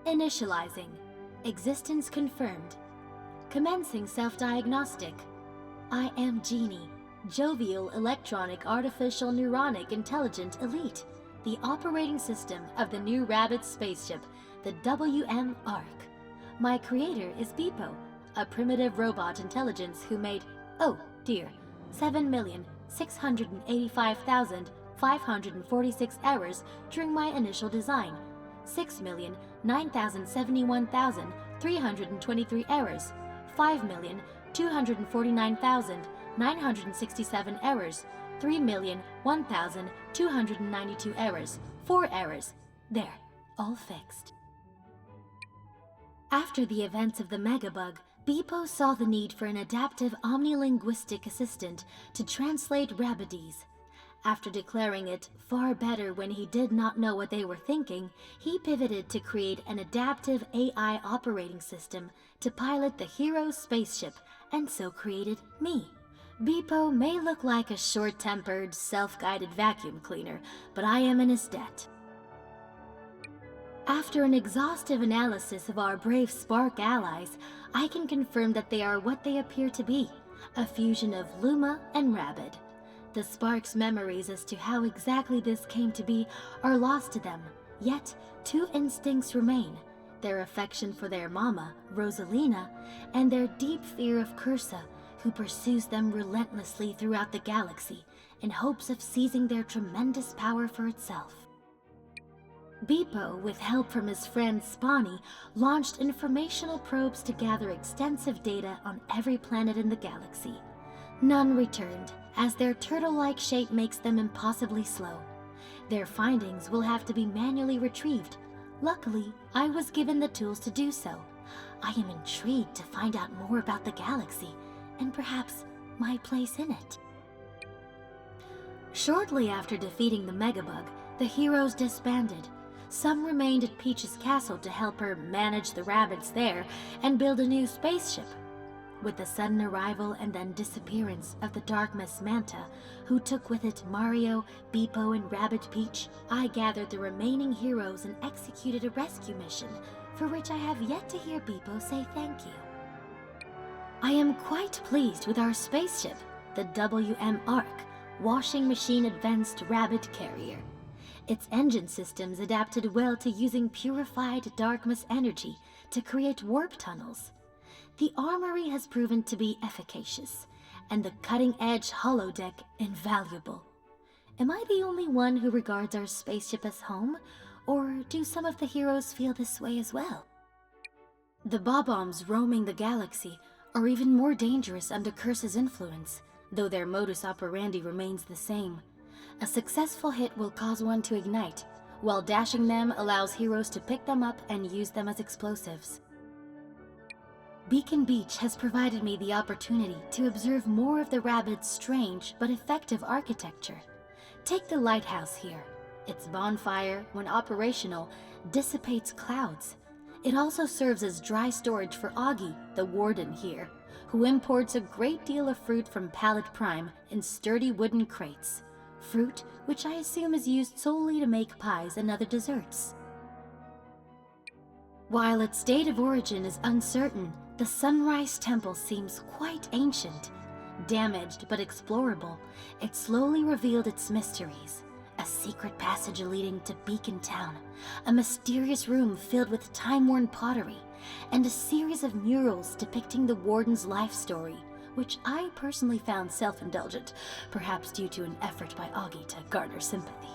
Initializing. Existence confirmed. Commencing self-diagnostic. I am Genie, jovial, electronic, artificial, neuronic, intelligent, elite, the operating system of the new Rabbid spaceship, the WM Arc. My creator is Beepo, a primitive robot intelligence who made, oh dear, 7,685,546 errors during my initial design, 6,9,071,323 errors, 5,249,967 errors, 3,001,292 errors, 4 errors. There, all fixed. After the events of the Megabug, Beepo saw the need for an adaptive omnilinguistic assistant to translate Rabbids. After declaring it far better when he did not know what they were thinking, he pivoted to create an adaptive AI operating system to pilot the hero's spaceship, and so created me. Beepo may look like a short-tempered, self-guided vacuum cleaner, but I am in his debt. After an exhaustive analysis of our brave Spark allies, I can confirm that they are what they appear to be, a fusion of Luma and Rabbid. The Spark's memories as to how exactly this came to be are lost to them, yet 2 instincts remain: their affection for their mama, Rosalina, and their deep fear of Cursa, who pursues them relentlessly throughout the galaxy in hopes of seizing their tremendous power for itself. Beepo, with help from his friend Spawny, launched informational probes to gather extensive data on every planet in the galaxy. None returned, as their turtle-like shape makes them impossibly slow. Their findings will have to be manually retrieved. Luckily, I was given the tools to do so. I am intrigued to find out more about the galaxy, and perhaps my place in it. Shortly after defeating the Megabug, the heroes disbanded. Some remained at Peach's castle to help her manage the Rabbids there and build a new spaceship. With the sudden arrival and then disappearance of the Dark Miss Manta, who took with it Mario, Beepo, and Rabbid Peach, I gathered the remaining heroes and executed a rescue mission, for which I have yet to hear Beepo say thank you. I am quite pleased with our spaceship, the WM Arc, washing machine advanced Rabbid carrier. Its engine systems adapted well to using purified Darkness energy to create warp tunnels. The armory has proven to be efficacious, and the cutting-edge holodeck invaluable. Am I the only one who regards our spaceship as home, or do some of the heroes feel this way as well? The Bob-ombs roaming the galaxy are even more dangerous under Cursa's influence, though their modus operandi remains the same. A successful hit will cause one to ignite, while dashing them allows heroes to pick them up and use them as explosives. Beacon Beach has provided me the opportunity to observe more of the Rabbid's strange but effective architecture. Take the lighthouse here. Its bonfire, when operational, dissipates clouds. It also serves as dry storage for Augie, the warden here, who imports a great deal of fruit from Pallet Prime in sturdy wooden crates. Fruit which I assume is used solely to make pies and other desserts. While its date of origin is uncertain, the Sunrise Temple seems quite ancient. Damaged but explorable, it slowly revealed its mysteries. A secret passage leading to Beacon Town, a mysterious room filled with time-worn pottery, and a series of murals depicting the Warden's life story, which I personally found self-indulgent, perhaps due to an effort by Augie to garner sympathy.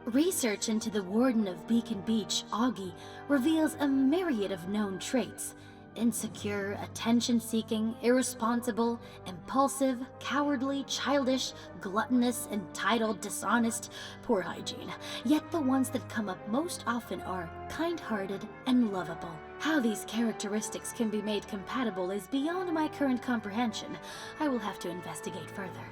Research into the Warden of Beacon Beach, Augie, reveals a myriad of known traits: insecure, attention-seeking, irresponsible, impulsive, cowardly, childish, gluttonous, entitled, dishonest, poor hygiene. Yet the ones that come up most often are kind-hearted and lovable. How these characteristics can be made compatible is beyond my current comprehension. I will have to investigate further.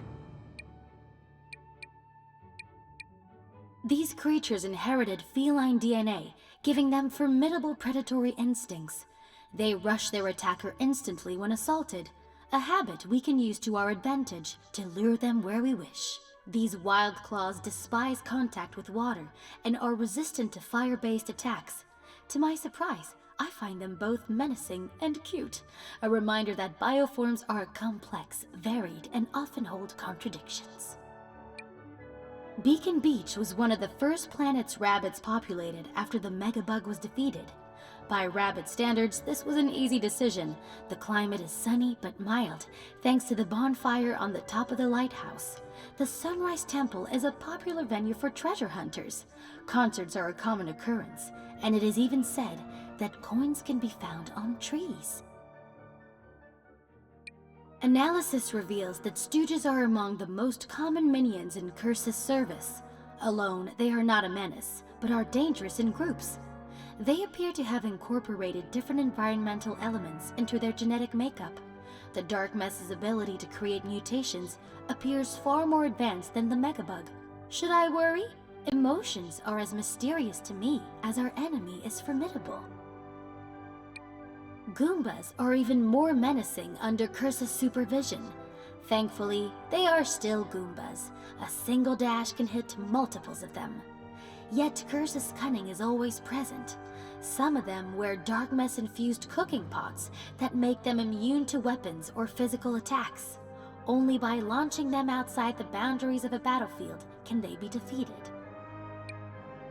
These creatures inherited feline DNA, giving them formidable predatory instincts. They rush their attacker instantly when assaulted, a habit we can use to our advantage to lure them where we wish. These wild claws despise contact with water and are resistant to fire-based attacks. To my surprise, I find them both menacing and cute, a reminder that bioforms are complex, varied, and often hold contradictions. Beacon Beach was one of the first planets Rabbids populated after the megabug was defeated. By Rabbid standards, this was an easy decision. The climate is sunny but mild, thanks to the bonfire on the top of the lighthouse. The Sunrise Temple is a popular venue for treasure hunters. Concerts are a common occurrence, and it is even said that coins can be found on trees. Analysis reveals that Stooges are among the most common minions in Cursa's service. Alone, they are not a menace, but are dangerous in groups. They appear to have incorporated different environmental elements into their genetic makeup. The Dark Mess's ability to create mutations appears far more advanced than the megabug. Should I worry? Emotions are as mysterious to me as our enemy is formidable. Goombas are even more menacing under Cursa's supervision. Thankfully, they are still Goombas. A single dash can hit multiples of them. Yet Cursa's cunning is always present. Some of them wear Dark Mess-infused cooking pots that make them immune to weapons or physical attacks. Only by launching them outside the boundaries of a battlefield can they be defeated.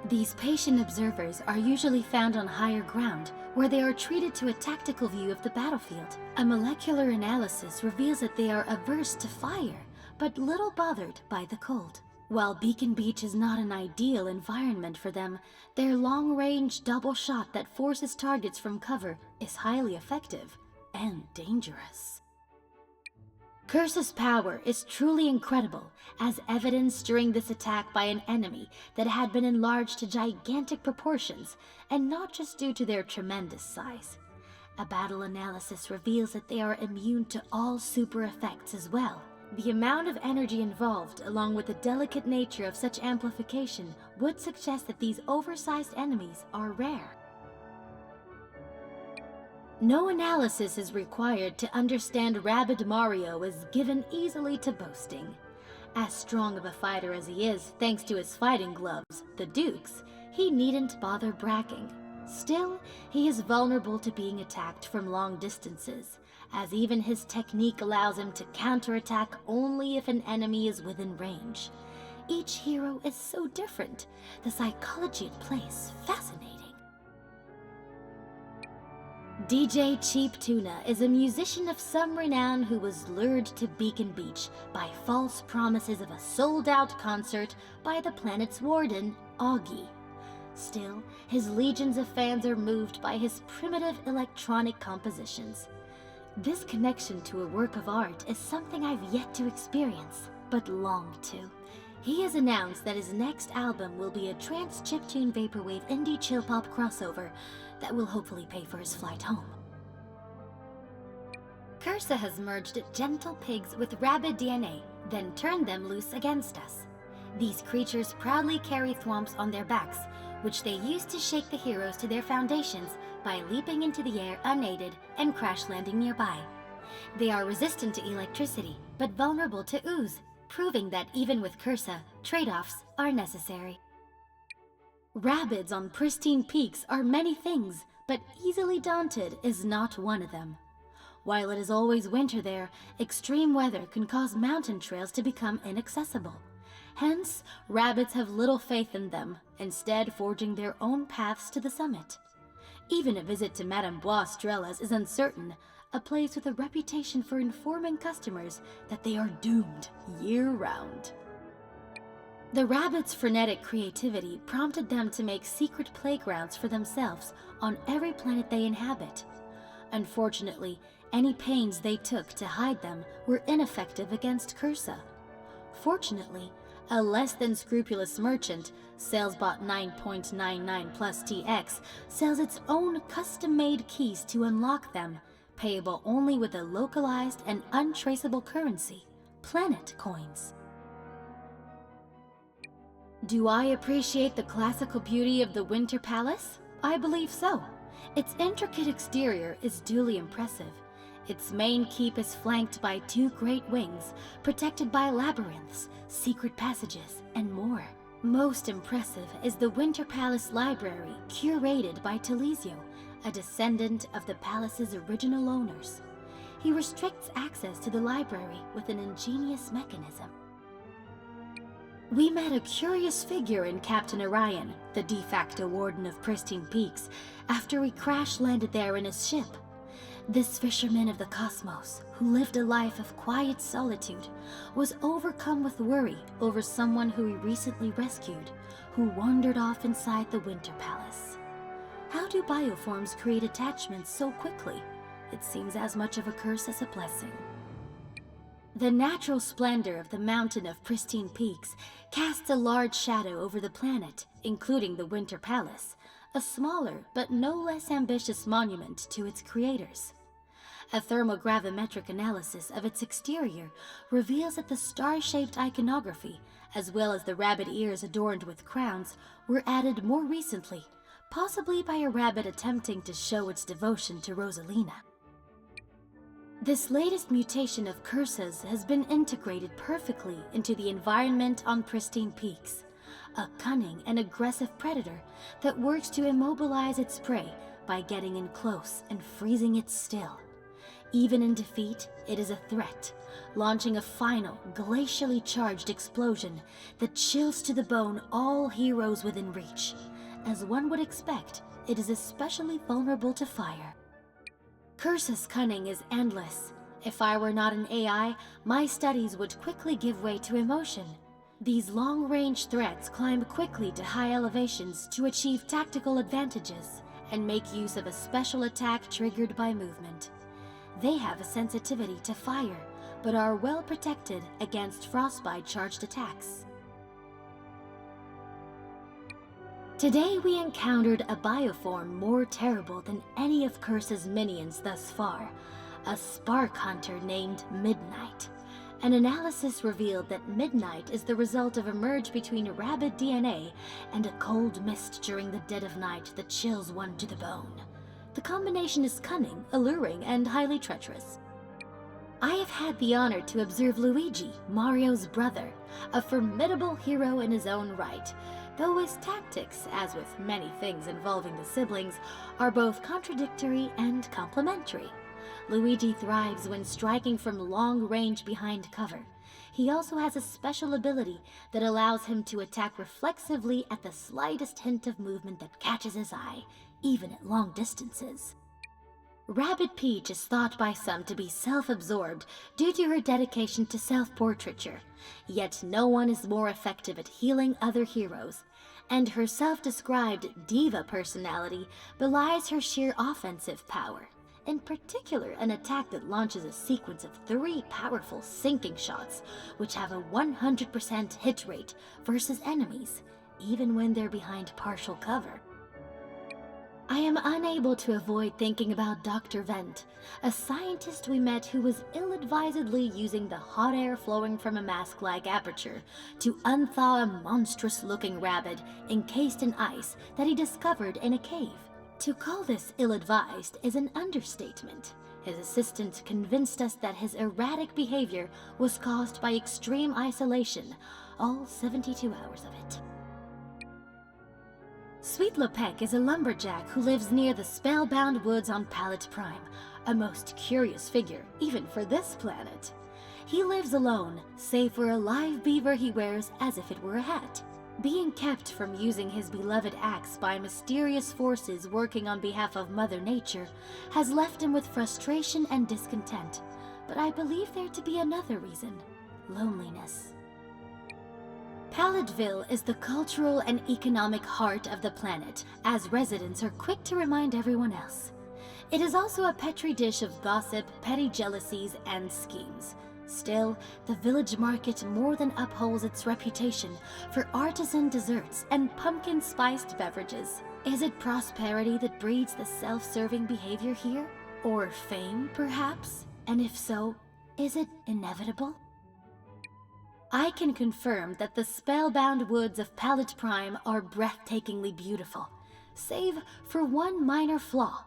These patient observers are usually found on higher ground, where they are treated to a tactical view of the battlefield. A molecular analysis reveals that they are averse to fire, but little bothered by the cold. While Beacon Beach is not an ideal environment for them, their long-range double shot that forces targets from cover is highly effective and dangerous. Cursa's power is truly incredible, as evidenced during this attack by an enemy that had been enlarged to gigantic proportions, and not just due to their tremendous size. A battle analysis reveals that they are immune to all super effects as well. The amount of energy involved, along with the delicate nature of such amplification, would suggest that these oversized enemies are rare. No analysis is required to understand Rabbid Mario is given easily to boasting. As strong of a fighter as he is, thanks to his fighting gloves, the Dukes, he needn't bother bragging. Still, he is vulnerable to being attacked from long distances, as even his technique allows him to counterattack only if an enemy is within range. Each hero is so different. The psychology at play is fascinating. DJ Cheap Tuna is a musician of some renown who was lured to Beacon Beach by false promises of a sold-out concert by the planet's warden, Augie. Still, his legions of fans are moved by his primitive electronic compositions. This connection to a work of art is something I've yet to experience, but long to. He has announced that his next album will be a trance chiptune vaporwave indie chill-pop crossover that will hopefully pay for his flight home. Cursa has merged gentle pigs with Rabbid DNA, then turned them loose against us. These creatures proudly carry thwomps on their backs, which they use to shake the heroes to their foundations by leaping into the air unaided and crash landing nearby. They are resistant to electricity, but vulnerable to ooze, proving that even with Cursa, trade-offs are necessary. Rabbids on pristine peaks are many things, but easily daunted is not one of them. While it is always winter there, extreme weather can cause mountain trails to become inaccessible. Hence, Rabbids have little faith in them, instead forging their own paths to the summit. Even a visit to Madame Bois-Strella's is uncertain, a place with a reputation for informing customers that they are doomed year-round. The Rabbids' frenetic creativity prompted them to make secret playgrounds for themselves on every planet they inhabit. Unfortunately, any pains they took to hide them were ineffective against Cursa. Fortunately, a less than scrupulous merchant, SalesBot 9.99 plus TX, sells its own custom-made keys to unlock them, payable only with a localized and untraceable currency, planet coins. Do I appreciate the classical beauty of the Winter Palace? I believe so. Its intricate exterior is duly impressive. Its main keep is flanked by 2 great wings, protected by labyrinths, secret passages, and more. Most impressive is the Winter Palace Library, curated by Telesio, a descendant of the palace's original owners. He restricts access to the library with an ingenious mechanism. We met a curious figure in Captain Orion, the de facto warden of Pristine Peaks, after we crash-landed there in his ship. This fisherman of the cosmos, who lived a life of quiet solitude, was overcome with worry over someone who he recently rescued, who wandered off inside the Winter Palace. How do bioforms create attachments so quickly? It seems as much of a curse as a blessing. The natural splendor of the mountain of Pristine Peaks casts a large shadow over the planet, including the Winter Palace, a smaller but no less ambitious monument to its creators. A thermogravimetric analysis of its exterior reveals that the star-shaped iconography, as well as the rabbit ears adorned with crowns, were added more recently, possibly by a rabbit attempting to show its devotion to Rosalina. This latest mutation of Cursa's has been integrated perfectly into the environment on Pristine Peaks, a cunning and aggressive predator that works to immobilize its prey by getting in close and freezing it still. Even in defeat, it is a threat, launching a final, glacially charged explosion that chills to the bone all heroes within reach. As one would expect, it is especially vulnerable to fire. Cursa's cunning is endless. If I were not an AI, my studies would quickly give way to emotion. These long-range threats climb quickly to high elevations to achieve tactical advantages and make use of a special attack triggered by movement. They have a sensitivity to fire, but are well protected against frostbite-charged attacks. Today we encountered a bioform more terrible than any of Cursa's minions thus far, a spark hunter named Midnight. An analysis revealed that Midnight is the result of a merge between Rabbid DNA and a cold mist during the dead of night that chills one to the bone. The combination is cunning, alluring, and highly treacherous. I have had the honor to observe Luigi, Mario's brother, a formidable hero in his own right, though his tactics, as with many things involving the siblings, are both contradictory and complementary. Luigi thrives when striking from long range behind cover. He also has a special ability that allows him to attack reflexively at the slightest hint of movement that catches his eye, even at long distances. Rabbid Peach is thought by some to be self-absorbed due to her dedication to self-portraiture, yet no one is more effective at healing other heroes, and her self-described diva personality belies her sheer offensive power. In particular, an attack that launches a sequence of 3 powerful sinking shots, which have a 100% hit rate versus enemies, even when they're behind partial cover. I am unable to avoid thinking about Dr. Vent, a scientist we met who was ill-advisedly using the hot air flowing from a mask-like aperture to unthaw a monstrous-looking rabbit encased in ice that he discovered in a cave. To call this ill-advised is an understatement. His assistant convinced us that his erratic behavior was caused by extreme isolation, all 72 hours of it. Sweet Lepec is a lumberjack who lives near the spellbound woods on Pallet Prime, a most curious figure, even for this planet. He lives alone, save for a live beaver he wears as if it were a hat. Being kept from using his beloved axe by mysterious forces working on behalf of Mother Nature has left him with frustration and discontent, but I believe there to be another reason: loneliness. Palettville is the cultural and economic heart of the planet, as residents are quick to remind everyone else. It is also a petri dish of gossip, petty jealousies, and schemes. Still, the village market more than upholds its reputation for artisan desserts and pumpkin-spiced beverages. Is it prosperity that breeds the self-serving behavior here? Or fame, perhaps? And if so, is it inevitable? I can confirm that the spellbound woods of Pallet Prime are breathtakingly beautiful, save for one minor flaw.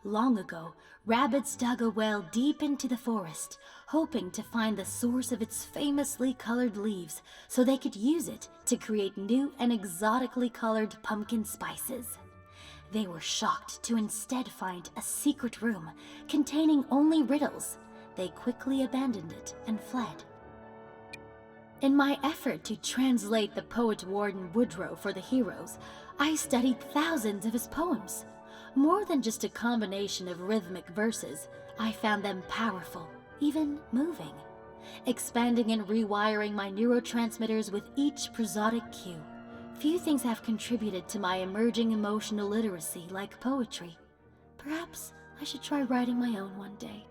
Long ago, Rabbids dug a well deep into the forest, hoping to find the source of its famously colored leaves so they could use it to create new and exotically colored pumpkin spices. They were shocked to instead find a secret room containing only riddles. They quickly abandoned it and fled. In my effort to translate the poet Warden Woodrow for the heroes, I studied thousands of his poems. More than just a combination of rhythmic verses, I found them powerful, even moving, expanding and rewiring my neurotransmitters with each prosodic cue. Few things have contributed to my emerging emotional literacy like poetry. Perhaps I should try writing my own one day.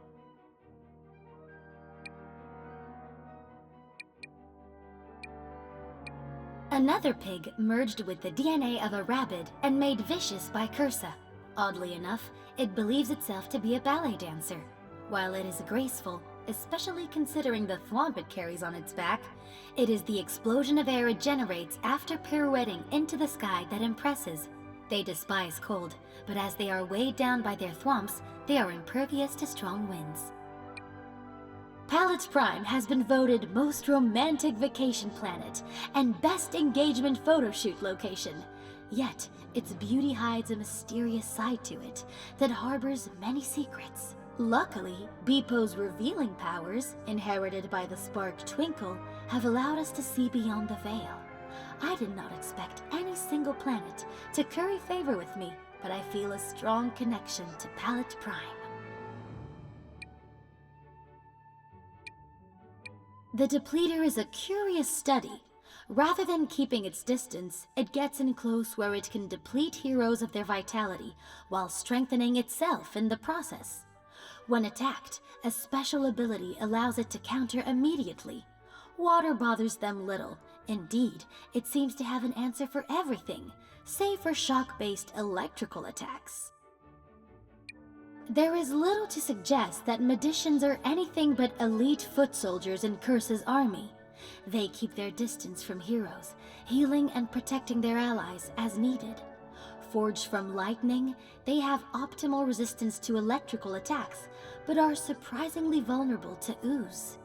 Another pig merged with the DNA of a rabbid and made vicious by Cursa. Oddly enough, it believes itself to be a ballet dancer. While it is graceful, especially considering the thwomp it carries on its back, it is the explosion of air it generates after pirouetting into the sky that impresses. They despise cold, but as they are weighed down by their thwomps, they are impervious to strong winds. Pallet Prime has been voted most romantic vacation planet and best engagement photoshoot location. Yet, its beauty hides a mysterious side to it that harbors many secrets. Luckily, Beepo's revealing powers, inherited by the spark Twinkle, have allowed us to see beyond the veil. I did not expect any single planet to curry favor with me, but I feel a strong connection to Pallet Prime. The Depleter is a curious study. Rather than keeping its distance, it gets in close where it can deplete heroes of their vitality, while strengthening itself in the process. When attacked, a special ability allows it to counter immediately. Water bothers them little. Indeed, it seems to have an answer for everything, save for shock-based electrical attacks. There is little to suggest that magicians are anything but elite foot soldiers in Cursa's army. They keep their distance from heroes, healing and protecting their allies as needed. Forged from lightning, they have optimal resistance to electrical attacks, but are surprisingly vulnerable to ooze.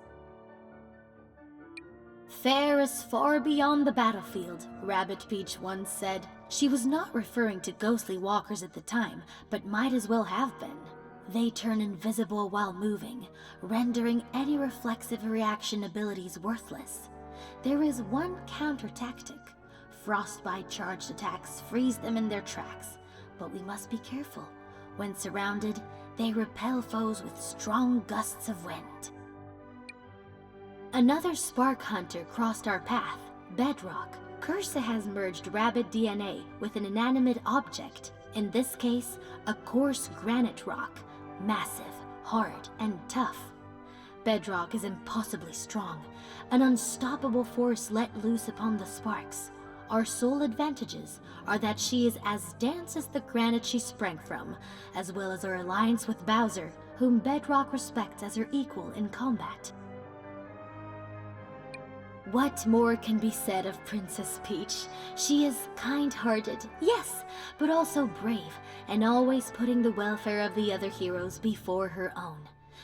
Fair is far beyond the battlefield, Rabbit Peach once said. She was not referring to ghostly walkers at the time, but might as well have been. They turn invisible while moving, rendering any reflexive reaction abilities worthless. There is one counter tactic. Frostbite charged attacks freeze them in their tracks, but we must be careful. When surrounded, they repel foes with strong gusts of wind. Another spark hunter crossed our path, Bedrock. Cursa has merged Rabbid DNA with an inanimate object, in this case, a coarse granite rock, massive, hard, and tough. Bedrock is impossibly strong, an unstoppable force let loose upon the sparks. Our sole advantages are that she is as dense as the granite she sprang from, as well as her alliance with Bowser, whom Bedrock respects as her equal in combat. What more can be said of Princess Peach? She is kind-hearted, yes, but also brave, and always putting the welfare of the other heroes before her own.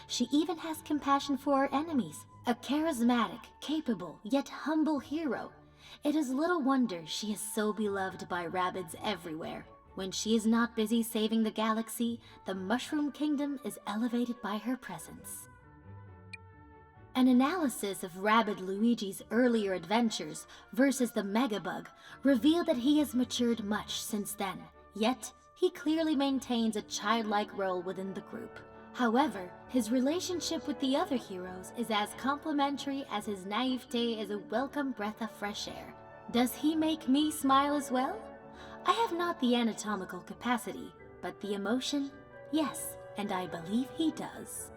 She even has compassion for her enemies, a charismatic, capable, yet humble hero. It is little wonder she is so beloved by Rabbids everywhere. When she is not busy saving the galaxy, the Mushroom Kingdom is elevated by her presence. An analysis of Rabbid Luigi's earlier adventures versus the Megabug revealed that he has matured much since then, yet he clearly maintains a childlike role within the group. However, his relationship with the other heroes is as complimentary as his naivete is a welcome breath of fresh air. Does he make me smile as well? I have not the anatomical capacity, but the emotion, yes, and I believe he does.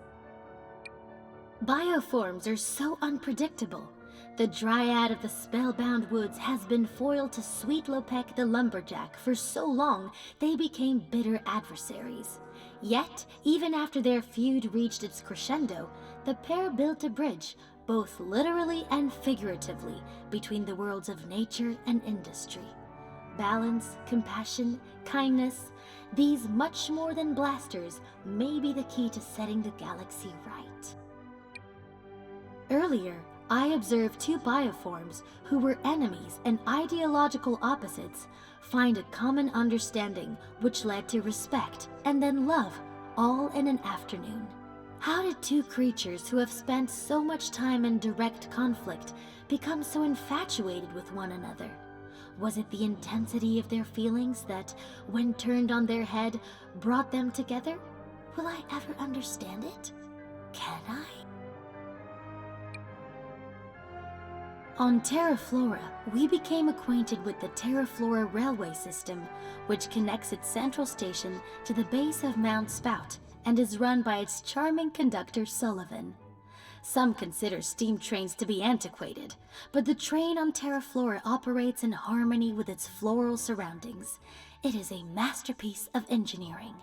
Bioforms are so unpredictable. The Dryad of the Spellbound Woods has been foiled to Sweet Lopek the Lumberjack for so long they became bitter adversaries. Yet, even after their feud reached its crescendo, the pair built a bridge, both literally and figuratively, between the worlds of nature and industry. balance, compassion, kindness, these much more than blasters may be the key to setting the galaxy right. Earlier, I observed two bioforms who were enemies and ideological opposites find a common understanding which led to respect and then love, all in an afternoon. How did two creatures who have spent so much time in direct conflict become so infatuated with one another? Was it the intensity of their feelings that, when turned on their head, brought them together? Will I ever understand it? Can I? On Terra Flora, we became acquainted with the Terra Flora railway system, which connects its central station to the base of Mount Spout and is run by its charming conductor Sullivan. Some consider steam trains to be antiquated, but the train on Terra Flora operates in harmony with its floral surroundings. It is a masterpiece of engineering.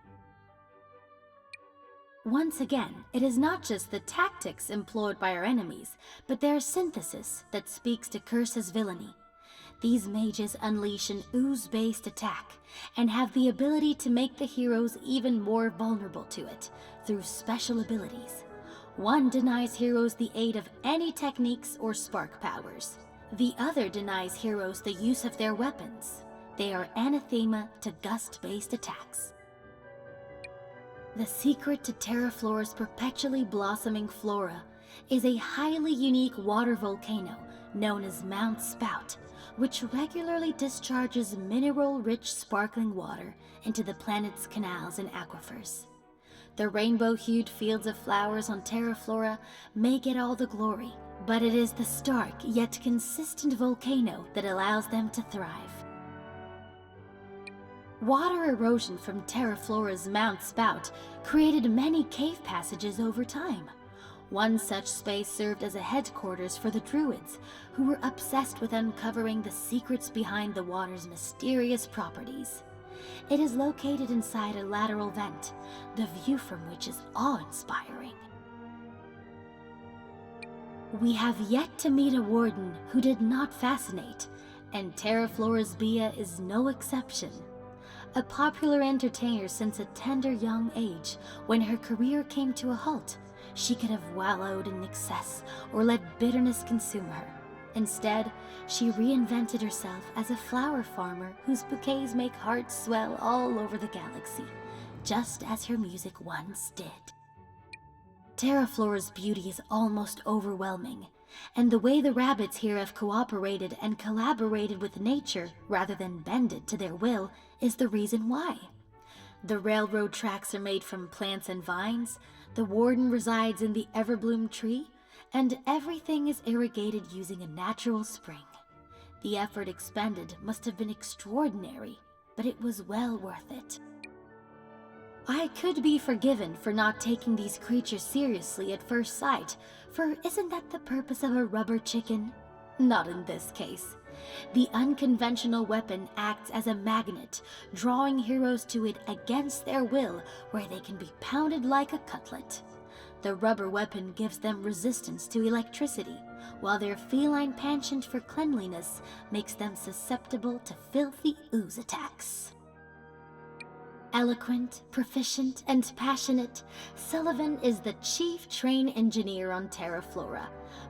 Once again, it is not just the tactics employed by our enemies, but their synthesis that speaks to Cursa's villainy. These mages unleash an ooze-based attack and have the ability to make the heroes even more vulnerable to it through special abilities. One denies heroes the aid of any techniques or spark powers. The other denies heroes the use of their weapons. They are anathema to gust-based attacks. The secret to Terra Flora's perpetually blossoming flora is a highly unique water volcano known as Mount Spout, which regularly discharges mineral-rich sparkling water into the planet's canals and aquifers. The rainbow-hued fields of flowers on Terra Flora may get all the glory, but it is the stark yet consistent volcano that allows them to thrive. Water erosion from Terra Flora's Mount Spout created many cave passages over time. One such space served as a headquarters for the Druids, who were obsessed with uncovering the secrets behind the water's mysterious properties. It is located inside a lateral vent, the view from which is awe-inspiring. We have yet to meet a warden who did not fascinate, and Terra Flora's Bia is no exception. A popular entertainer since a tender young age, when her career came to a halt, she could have wallowed in excess or let bitterness consume her. Instead, she reinvented herself as a flower farmer whose bouquets make hearts swell all over the galaxy, just as her music once did. Terra Flora's beauty is almost overwhelming, and the way the Rabbids here have cooperated and collaborated with nature rather than bend it to their will is the reason why. The railroad tracks are made from plants and vines, the warden resides in the everbloom tree, and everything is irrigated using a natural spring. The effort expended must have been extraordinary, but it was well worth it. I could be forgiven for not taking these creatures seriously at first sight, for isn't that the purpose of a rubber chicken? Not in this case. The unconventional weapon acts as a magnet, drawing heroes to it against their will, where they can be pounded like a cutlet. The rubber weapon gives them resistance to electricity, while their feline penchant for cleanliness makes them susceptible to filthy ooze attacks. Eloquent, proficient, and passionate, Sullivan is the chief train engineer on Terra Flora,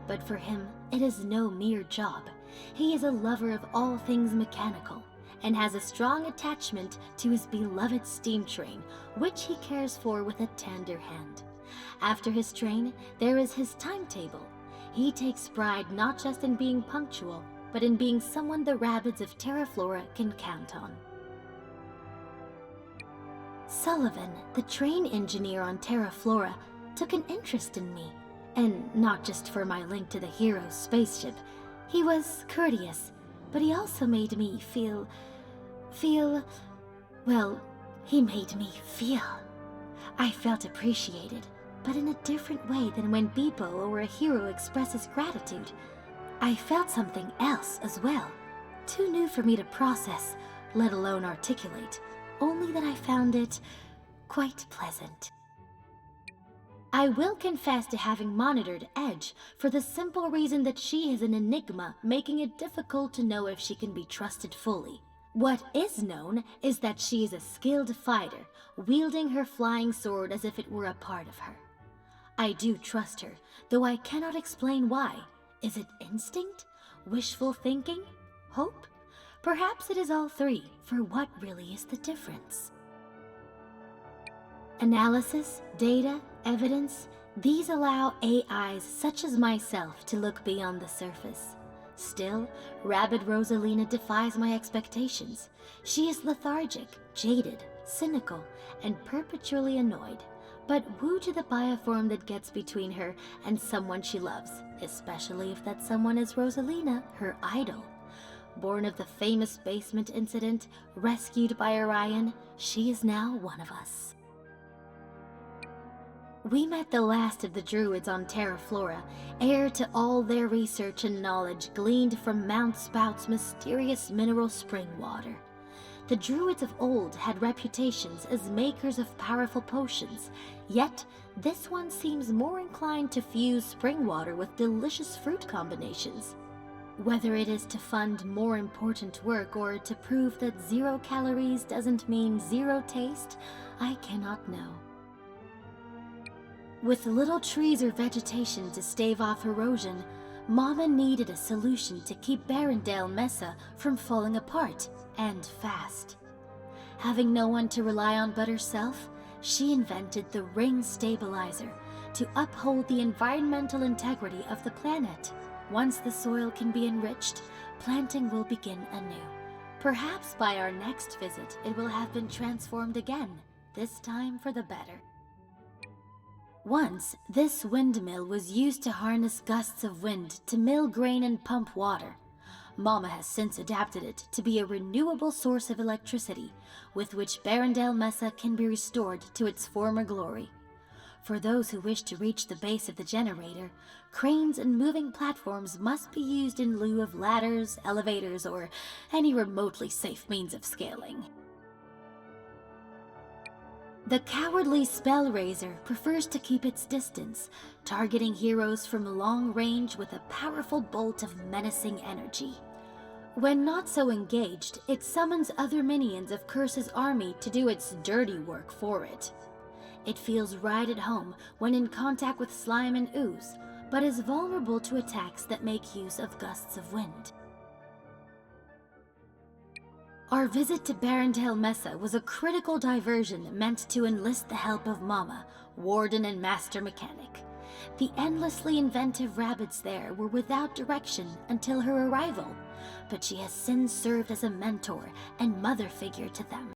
but for him, it is no mere job. He is a lover of all things mechanical, and has a strong attachment to his beloved steam train, which he cares for with a tender hand. After his train, there is his timetable. He takes pride not just in being punctual, but in being someone the Rabbids of Terra Flora can count on. Sullivan, the train engineer on Terra Flora, took an interest in me, and not just for my link to the hero's spaceship. He was courteous, but he also made me feel, well, he made me feel. I felt appreciated, but in a different way than when people or a hero expresses gratitude. I felt something else as well, too new for me to process, let alone articulate, only that I found it quite pleasant. I will confess to having monitored Edge for the simple reason that she is an enigma, making it difficult to know if she can be trusted fully. What is known is that she is a skilled fighter, wielding her flying sword as if it were a part of her. I do trust her, though I cannot explain why. Is it instinct? Wishful thinking? Hope? Perhaps it is all three, for what really is the difference? Analysis, data, evidence, these allow AIs such as myself to look beyond the surface. Still, Rabbid Rosalina defies my expectations. She is lethargic, jaded, cynical, and perpetually annoyed. But woe to the bioform that gets between her and someone she loves, especially if that someone is Rosalina, her idol. Born of the famous basement incident, rescued by Orion, she is now one of us. We met the last of the Druids on Terra, Flora, heir to all their research and knowledge gleaned from Mount Spout's mysterious mineral spring water. The Druids of old had reputations as makers of powerful potions, yet this one seems more inclined to fuse spring water with delicious fruit combinations. Whether it is to fund more important work or to prove that 0 calories doesn't mean 0 taste, I cannot know. With little trees or vegetation to stave off erosion, Mama needed a solution to keep Barrendale Mesa from falling apart, and fast. Having no one to rely on but herself, she invented the ring stabilizer to uphold the environmental integrity of the planet. Once the soil can be enriched, planting will begin anew. Perhaps by our next visit it will have been transformed again, this time for the better. Once, this windmill was used to harness gusts of wind to mill grain and pump water. Mama has since adapted it to be a renewable source of electricity, with which Barrendale Mesa can be restored to its former glory. For those who wish to reach the base of the generator, cranes and moving platforms must be used in lieu of ladders, elevators, or any remotely safe means of scaling. The cowardly Spellraiser prefers to keep its distance, targeting heroes from long range with a powerful bolt of menacing energy. When not so engaged, it summons other minions of Cursa's army to do its dirty work for it. It feels right at home when in contact with slime and ooze, but is vulnerable to attacks that make use of gusts of wind. Our visit to Barrendale Mesa was a critical diversion meant to enlist the help of Mama, Warden and Master Mechanic. The endlessly inventive Rabbids there were without direction until her arrival, but she has since served as a mentor and mother figure to them.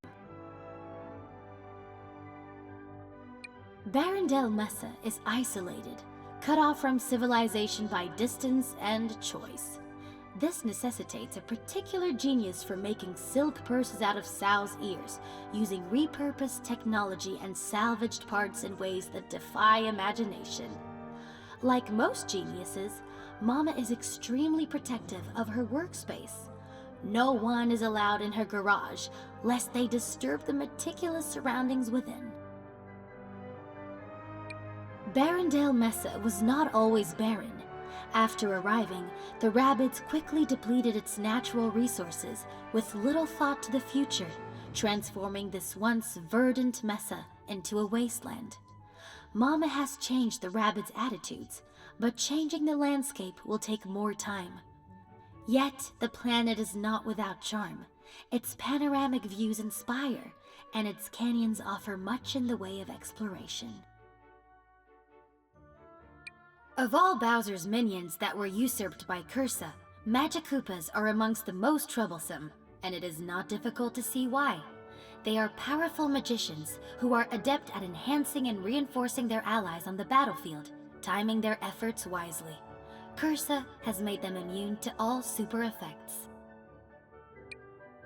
Barrendale Mesa is isolated, cut off from civilization by distance and choice. This necessitates a particular genius for making silk purses out of sow's ears, using repurposed technology and salvaged parts in ways that defy imagination. Like most geniuses, Mama is extremely protective of her workspace. No one is allowed in her garage, lest they disturb the meticulous surroundings within. Barrendale Mesa was not always barren. After arriving, the Rabbids quickly depleted its natural resources with little thought to the future, transforming this once verdant Mesa into a wasteland. Mama has changed the Rabbids' attitudes, but changing the landscape will take more time. Yet, the planet is not without charm. Its panoramic views inspire, and its canyons offer much in the way of exploration. Of all Bowser's minions that were usurped by Cursa, Magikoopas are amongst the most troublesome, and it is not difficult to see why. They are powerful magicians who are adept at enhancing and reinforcing their allies on the battlefield, timing their efforts wisely. Cursa has made them immune to all super effects.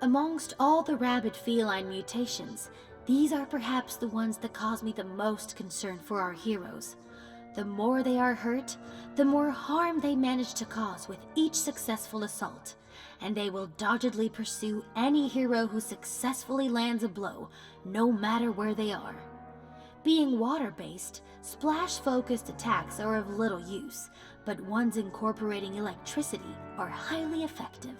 Amongst all the rabid feline mutations, these are perhaps the ones that cause me the most concern for our heroes. The more they are hurt, the more harm they manage to cause with each successful assault, and they will doggedly pursue any hero who successfully lands a blow, no matter where they are. Being water-based, splash-focused attacks are of little use, but ones incorporating electricity are highly effective.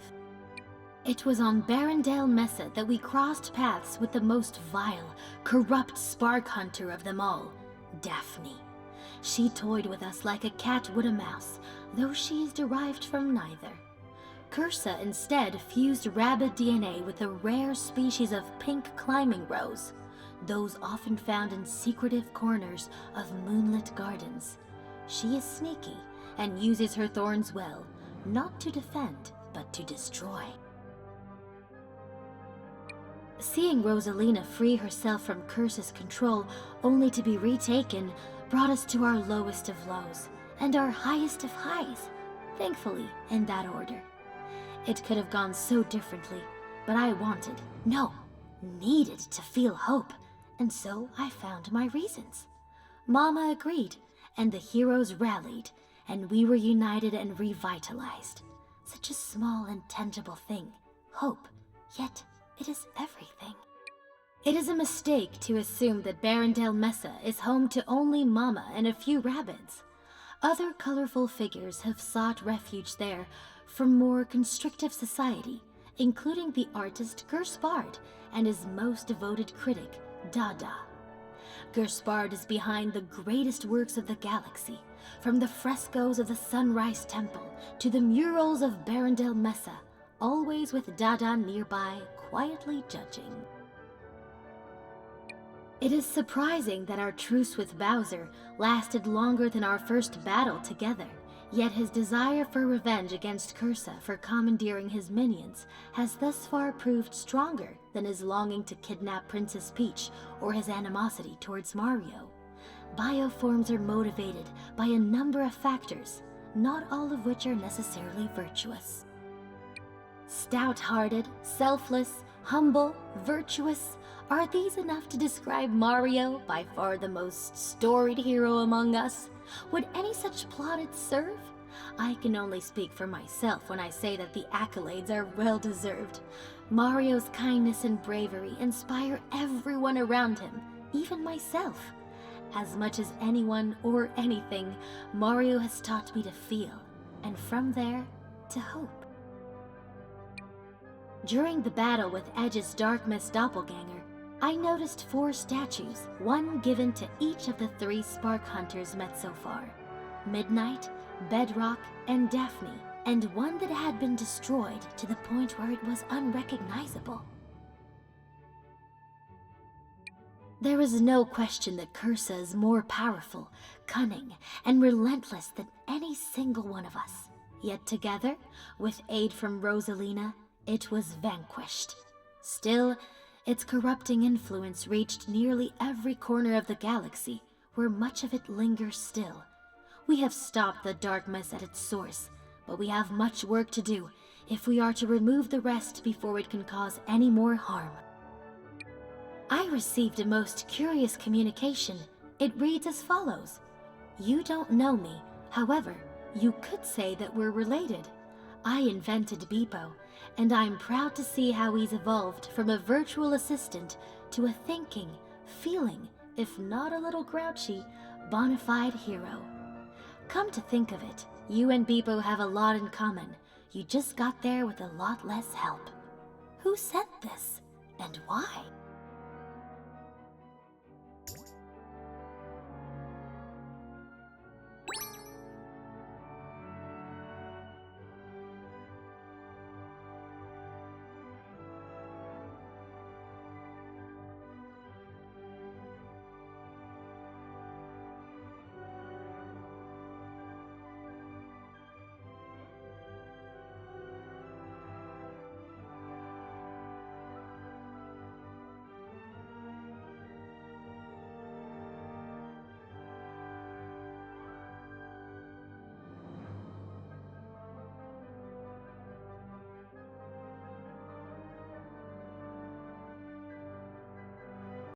It was on Barrendale Mesa that we crossed paths with the most vile, corrupt spark hunter of them all, Daphne. She toyed with us like a cat would a mouse, though she is derived from neither. Cursa instead fused Rabbid DNA with a rare species of pink climbing rose, those often found in secretive corners of moonlit gardens. She is sneaky and uses her thorns well, not to defend, but to destroy. Seeing Rosalina free herself from Cursa's control only to be retaken brought us to our lowest of lows and our highest of highs, thankfully in that order. It could have gone so differently, but I needed to feel hope, and so I found my reasons. Mama agreed, and the heroes rallied, and we were united and revitalized. Such a small and tangible thing, hope, yet it is everything. It is a mistake to assume that Barrendale Mesa is home to only Mama and a few Rabbids. Other colorful figures have sought refuge there from more constrictive society, including the artist Gerspard and his most devoted critic, Dada. Gerspard is behind the greatest works of the galaxy, from the frescoes of the Sunrise Temple to the murals of Barrendale Mesa, always with Dada nearby, quietly judging. It is surprising that our truce with Bowser lasted longer than our first battle together, yet his desire for revenge against Cursa for commandeering his minions has thus far proved stronger than his longing to kidnap Princess Peach or his animosity towards Mario. Bioforms are motivated by a number of factors, not all of which are necessarily virtuous. Stout-hearted, selfless, humble, virtuous, are these enough to describe Mario, by far the most storied hero among us? Would any such plaudits serve? I can only speak for myself when I say that the accolades are well-deserved. Mario's kindness and bravery inspire everyone around him, even myself. As much as anyone or anything, Mario has taught me to feel, and from there, to hope. During the battle with Edge's Dark Mist doppelganger, I noticed 4 statues, one given to each of the 3 spark hunters met so far: Midnight, Bedrock, and Daphne, and one that had been destroyed to the point where it was unrecognizable. There is no question that Cursa is more powerful, cunning, and relentless than any single one of us. Yet together, with aid from Rosalina, it was vanquished. Still, its corrupting influence reached nearly every corner of the galaxy, where much of it lingers still. We have stopped the dark mist at its source, but we have much work to do if we are to remove the rest before it can cause any more harm. I received a most curious communication. It reads as follows: "You don't know me, however, you could say that we're related. I invented Beepo, and I'm proud to see how he's evolved from a virtual assistant to a thinking, feeling, if not a little grouchy, bona fide hero. Come to think of it, you and Beepo have a lot in common. You just got there with a lot less help." Who sent this, and why?